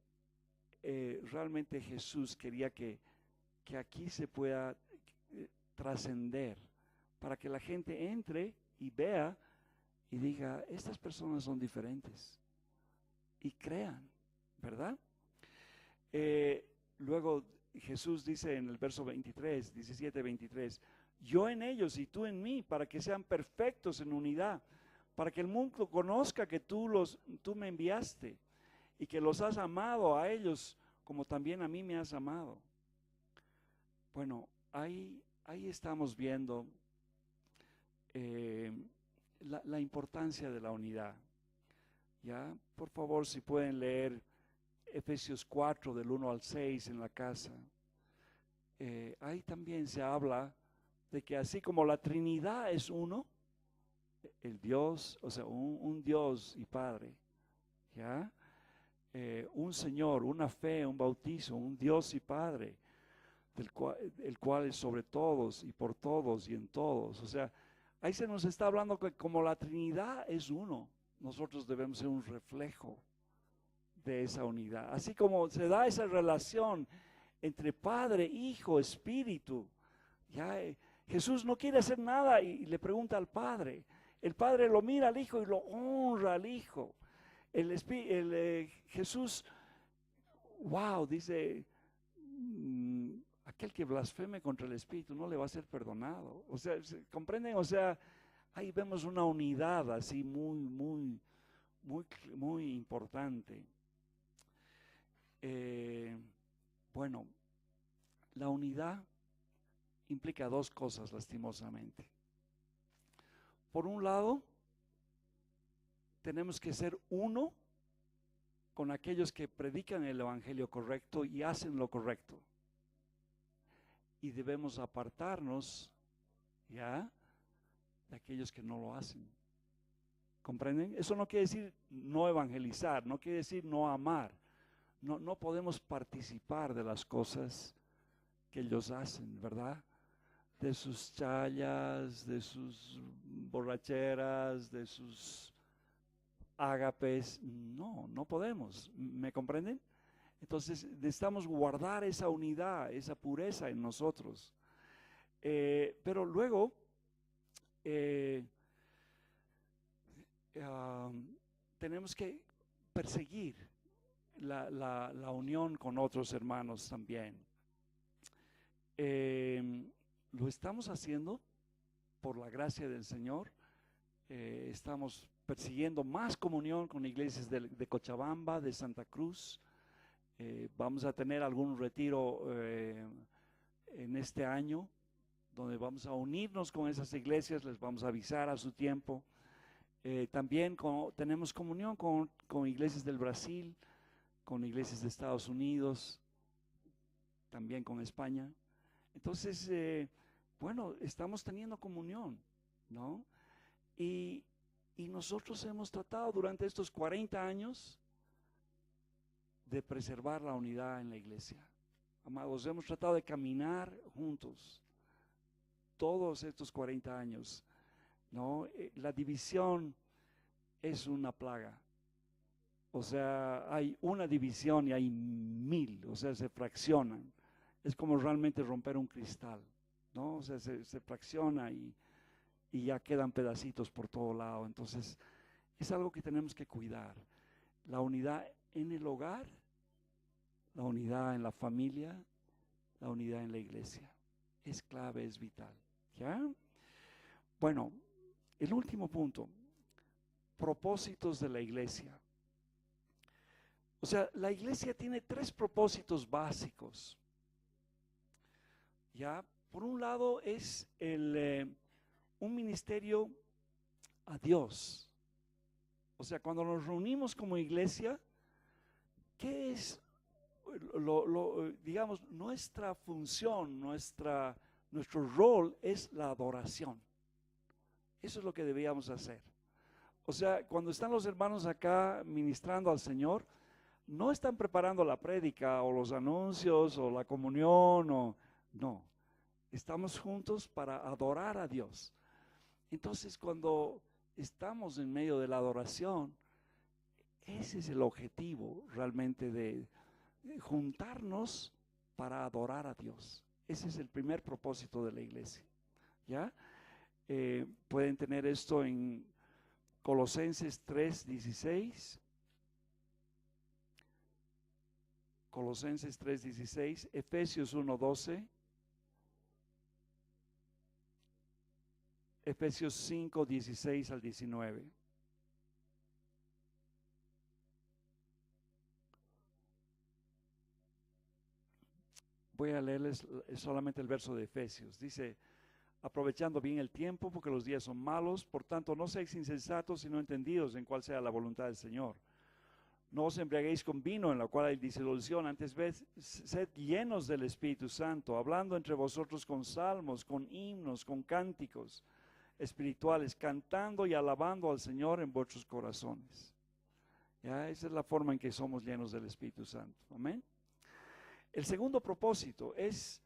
realmente Jesús quería que aquí se pueda trascender, para que la gente entre y vea y diga, estas personas son diferentes, y crean, ¿verdad? Luego Jesús dice en el verso 23, 17, 23, yo en ellos y tú en mí, para que sean perfectos en unidad, para que el mundo conozca que tú me enviaste y que los has amado a ellos como también a mí me has amado. Bueno, ahí estamos viendo la importancia de la unidad. Ya, por favor, si pueden leer Efesios 4 del 1 al 6 en la casa. Ahí también se habla de que así como la Trinidad es uno, el Dios, o sea, un Dios y Padre, ¿ya? Un Señor, una fe, un bautizo, un Dios y Padre, el cual es sobre todos y por todos y en todos. O sea, ahí se nos está hablando que como la Trinidad es uno, nosotros debemos ser un reflejo de esa unidad. Así como se da esa relación entre Padre, Hijo, Espíritu. Ya, Jesús no quiere hacer nada y le pregunta al Padre. El Padre lo mira al Hijo y lo honra al Hijo. Jesús, wow, dice, aquel que blasfeme contra el Espíritu no le va a ser perdonado. O sea, ¿comprenden? O sea, ahí vemos una unidad así muy importante. Bueno, la unidad implica dos cosas, lastimosamente. Por un lado, tenemos que ser uno con aquellos que predican el evangelio correcto y hacen lo correcto. Y debemos apartarnos, ¿ya?, de aquellos que no lo hacen. ¿Comprenden? Eso no quiere decir no evangelizar, no quiere decir no amar. No podemos participar de las cosas que ellos hacen, ¿verdad? De sus challas, de sus borracheras, de sus ágapes. No podemos. ¿Me comprenden? Entonces necesitamos guardar esa unidad, esa pureza en nosotros. Pero luego tenemos que perseguir la unión con otros hermanos también. Lo estamos haciendo por la gracia del Señor. Estamos persiguiendo más comunión con iglesias de Cochabamba, de Santa Cruz. Vamos a tener algún retiro en este año, donde vamos a unirnos con esas iglesias, les vamos a avisar a su tiempo. También tenemos comunión con iglesias del Brasil, con iglesias de Estados Unidos, también con España. Entonces, bueno, estamos teniendo comunión, ¿no? Y nosotros hemos tratado durante estos 40 años de preservar la unidad en la iglesia. Amados, hemos tratado de caminar juntos todos estos 40 años, ¿no? La división es una plaga. O sea, hay una división y hay 1000, o sea, se fraccionan. Es como realmente romper un cristal, ¿no? O sea, se fracciona y ya quedan pedacitos por todo lado. Entonces, es algo que tenemos que cuidar. La unidad en el hogar, la unidad en la familia, la unidad en la iglesia. Es clave, es vital. ¿Ya? Bueno, el último punto, propósitos de la iglesia. O sea, la iglesia tiene 3 propósitos básicos. ¿Ya? Por un lado es un ministerio a Dios. O sea, cuando nos reunimos como iglesia, ¿qué es digamos, nuestra función, nuestro rol es la adoración? Eso es lo que debíamos hacer. O sea, cuando están los hermanos acá ministrando al Señor, no están preparando la prédica o los anuncios o la comunión no. Estamos juntos para adorar a Dios. Entonces, cuando estamos en medio de la adoración, ese es el objetivo realmente de juntarnos para adorar a Dios. Ese es el primer propósito de la iglesia. ¿Ya? Pueden tener esto en Colosenses 3:16. Colosenses 3:16, Efesios 1:12, Efesios 5:16 al 19. Voy a leerles solamente el verso de Efesios. Dice: aprovechando bien el tiempo, porque los días son malos, por tanto no seáis insensatos, sino entendidos en cuál sea la voluntad del Señor. No os embriaguéis con vino, en la cual hay disolución, antes sed llenos del Espíritu Santo, hablando entre vosotros con salmos, con himnos, con cánticos espirituales, cantando y alabando al Señor en vuestros corazones. ¿Ya? Esa es la forma en que somos llenos del Espíritu Santo. Amén. El segundo propósito es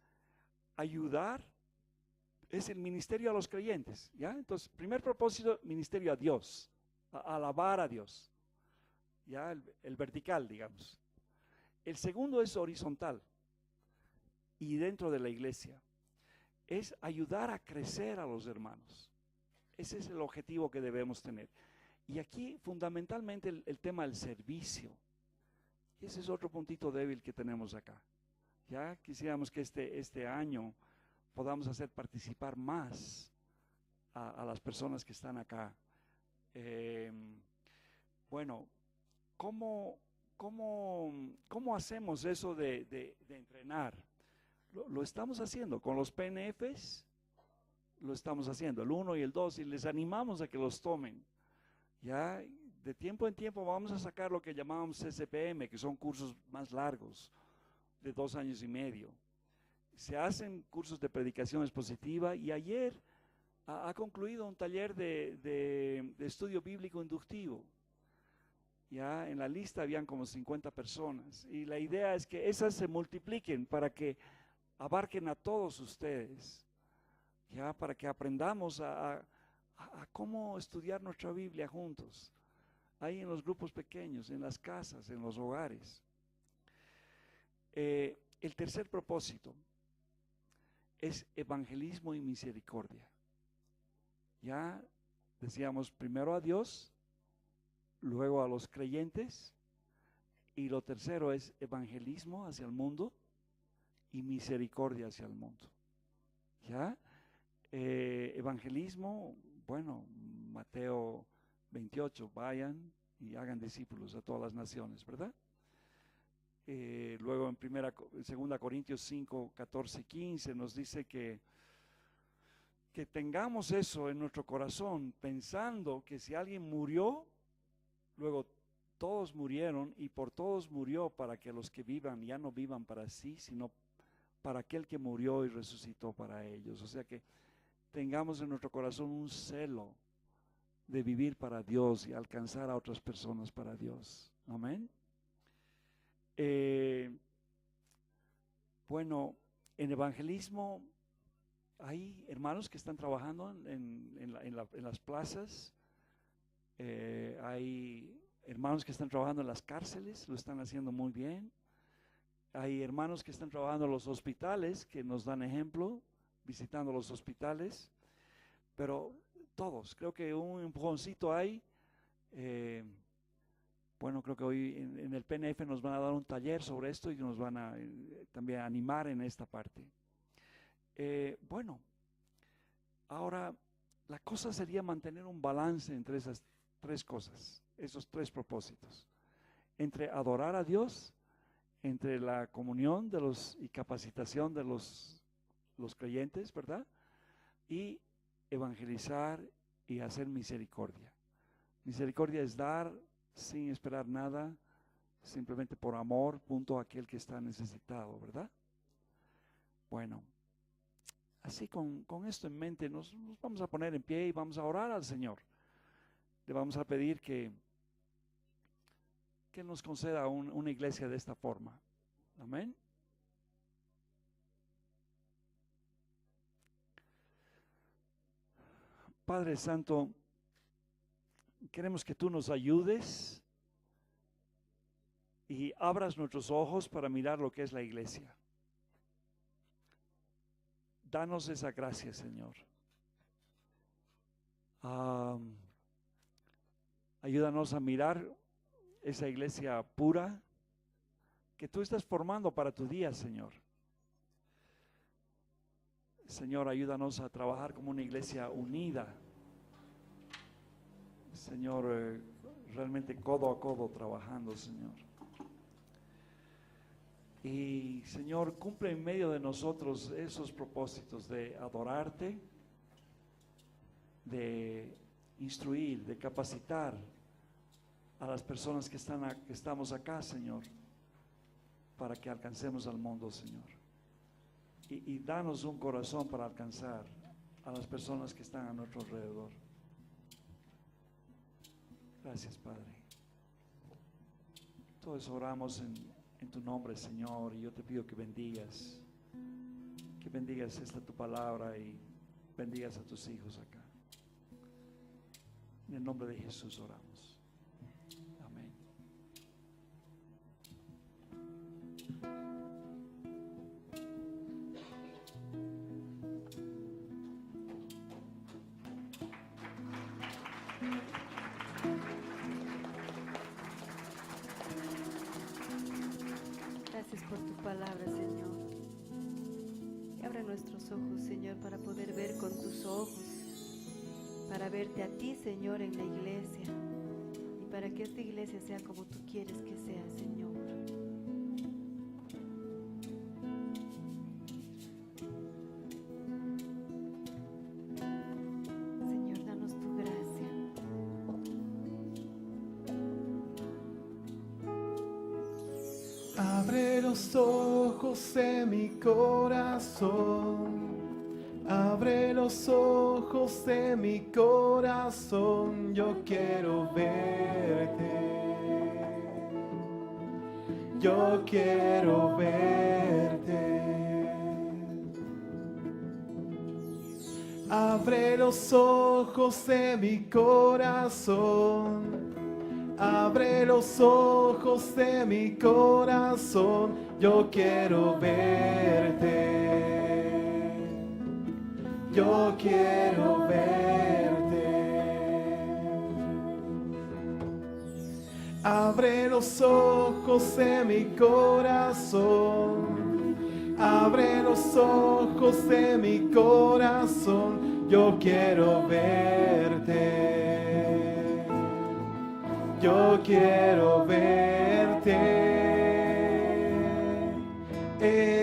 ayudar, es el ministerio a los creyentes. ¿Ya? Entonces, primer propósito, ministerio a Dios, a alabar a Dios. ya el vertical, digamos. El segundo es horizontal y dentro de la iglesia. Es ayudar a crecer a los hermanos. Ese es el objetivo que debemos tener. Y aquí fundamentalmente el tema del servicio. Y ese es otro puntito débil que tenemos acá. Ya quisiéramos que este año podamos hacer participar más a las personas que están acá. Bueno, ¿cómo hacemos eso de entrenar? Lo estamos haciendo con los PNFs, lo estamos haciendo, el 1 y el 2, y les animamos a que los tomen. Ya de tiempo en tiempo vamos a sacar lo que llamamos CCPM, que son cursos más largos, de 2 años y medio. Se hacen cursos de predicación expositiva, y ayer ha concluido un taller de estudio bíblico inductivo. Ya en la lista habían como 50 personas, y la idea es que esas se multipliquen para que abarquen a todos ustedes, ya para que aprendamos a cómo estudiar nuestra Biblia juntos, ahí en los grupos pequeños, en las casas, en los hogares. El tercer propósito es evangelismo y misericordia. Ya decíamos, primero a Dios, luego a los creyentes, y lo tercero es evangelismo hacia el mundo y misericordia hacia el mundo. ¿Ya? Evangelismo, bueno, Mateo 28, vayan y hagan discípulos a todas las naciones, ¿verdad? Luego en 2 Corintios 5, 14, 15 nos dice que tengamos eso en nuestro corazón, pensando que si alguien murió, luego todos murieron, y por todos murió, para que los que vivan ya no vivan para sí, sino para aquel que murió y resucitó para ellos. O sea que tengamos en nuestro corazón un celo de vivir para Dios y alcanzar a otras personas para Dios. Amén. Bueno, en evangelismo hay hermanos que están trabajando en las plazas, hay hermanos que están trabajando en las cárceles, lo están haciendo muy bien. Hay hermanos que están trabajando en los hospitales, que nos dan ejemplo, visitando los hospitales, pero todos, creo que un empujoncito hay. Bueno, creo que hoy en el PNF nos van a dar un taller sobre esto, y nos van a también animar en esta parte. Bueno, ahora la cosa sería mantener un balance entre esas tres cosas, esos tres propósitos, entre adorar a Dios, entre la comunión y capacitación de los creyentes, ¿verdad? Y evangelizar y hacer misericordia. Misericordia es dar sin esperar nada, simplemente por amor, punto, a aquel que está necesitado, ¿verdad? Bueno, así con esto en mente nos vamos a poner en pie y vamos a orar al Señor. Le vamos a pedir que nos conceda una iglesia de esta forma. Amén. Padre Santo, queremos que tú nos ayudes y abras nuestros ojos para mirar lo que es la iglesia. Danos esa gracia, Señor. Ayúdanos a mirar esa iglesia pura que tú estás formando para tu día, Señor. Señor, ayúdanos a trabajar como una iglesia unida. Señor, realmente codo a codo trabajando, Señor. Y Señor, cumple en medio de nosotros esos propósitos de adorarte, de instruir, de capacitar a las personas que estamos acá, Señor, para que alcancemos al mundo, Señor. Y danos un corazón para alcanzar a las personas que están a nuestro alrededor. Gracias, Padre. Todos oramos en tu nombre, Señor, y yo te pido que bendigas esta tu palabra y bendigas a tus hijos acá. En el nombre de Jesús oramos. Amén. nuestros ojos, Señor, para poder ver con tus ojos, para verte a ti, Señor, en la iglesia, y para que esta iglesia sea como tú quieres que sea, Señor. Señor, danos tu gracia. Abre los ojos de mi corazón, abre los ojos de mi corazón, yo quiero verte, yo quiero verte. Abre los ojos de mi corazón, abre los ojos de mi corazón, yo quiero verte, yo quiero verte. Abre los ojos de mi corazón, abre los ojos de mi corazón, yo quiero verte. Yo quiero verte,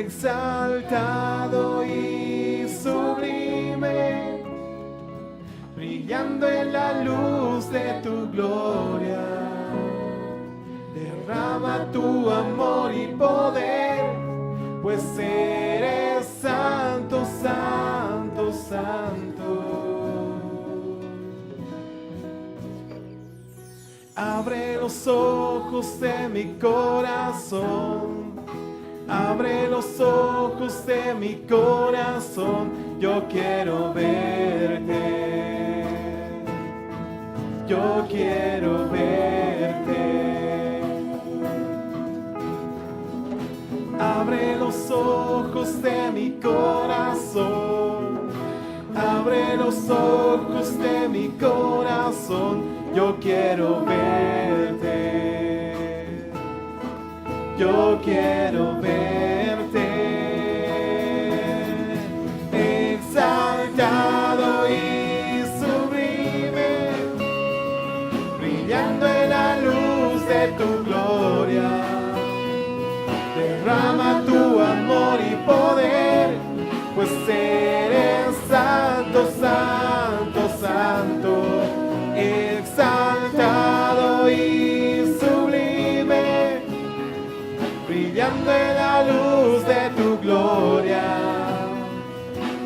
exaltado y sublime, brillando en la luz de tu gloria. Derrama tu amor y poder, pues eres santo, santo, santo. Abre los ojos de mi corazón, abre los ojos de mi corazón, yo quiero verte, yo quiero verte. Abre los ojos de mi corazón, abre los ojos de mi corazón, yo quiero verte, yo quiero verte, exaltado y sublime, brillando en la luz de tu gloria. Derrama tu amor y poder, pues eres santo, santo, santo. Exaltado y sublime, brillando en la luz de tu gloria.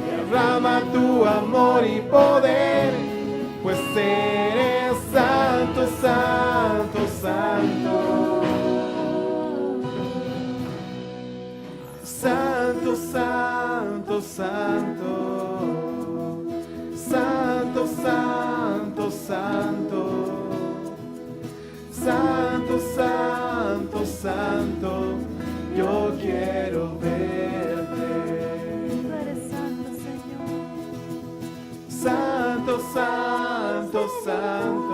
Derrama tu amor y poder, pues eres santo, santo, santo. Santo, santo, santo. Santo, santo, santo, santo, santo, santo, yo quiero verte. Tú eres santo, Señor. Santo, santo, santo,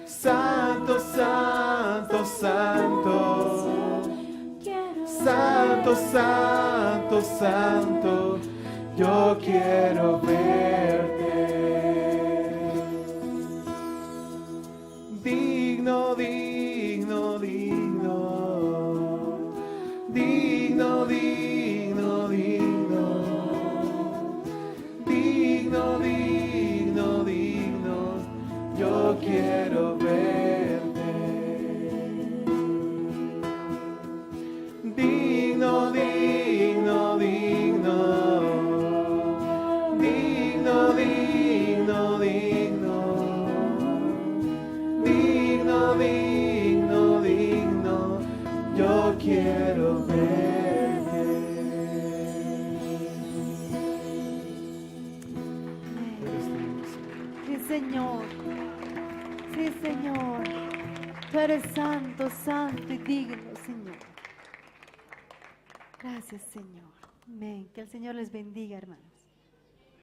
santo, santo, santo, santo, santo, santo, yo quiero verte. Digno, digno, digno, digno, digno, digno, digno, digno, digno, yo quiero verte. Digno, digno, digno, digno, digno, digno, digno, digno, digno, yo quiero verte. Sí, Señor. Sí, Señor. Tú eres santo, santo y digno, Señor. Gracias, Señor. Amén. Que el Señor les bendiga, hermanos.